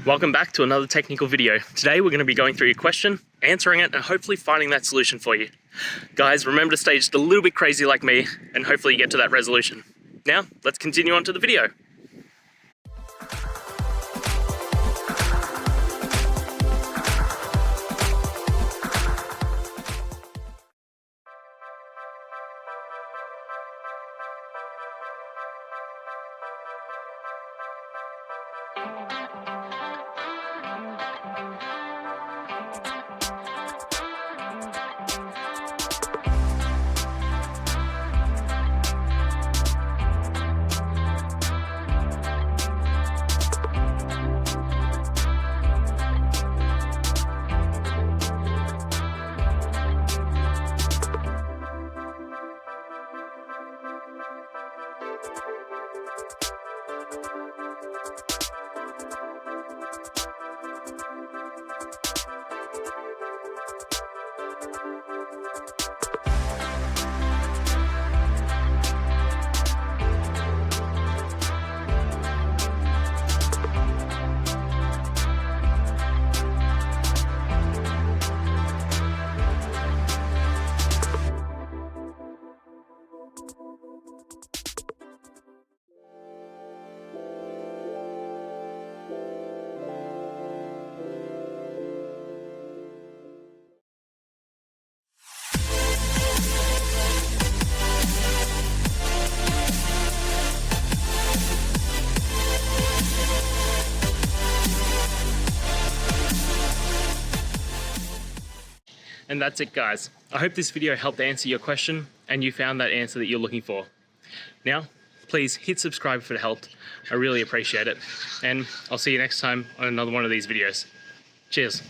Welcome back to another technical video. Today we're going to be going through your question, answering it, and hopefully finding that solution for you. Guys, remember to stay just a little bit crazy like me, and hopefully you get to that resolution. Now, let's continue on to the video. And that's it, guys. I hope this video helped answer your question and you found that answer that you're looking for. Now, please hit subscribe if it helped. I really appreciate it. And I'll see you next time on another one of these videos. Cheers.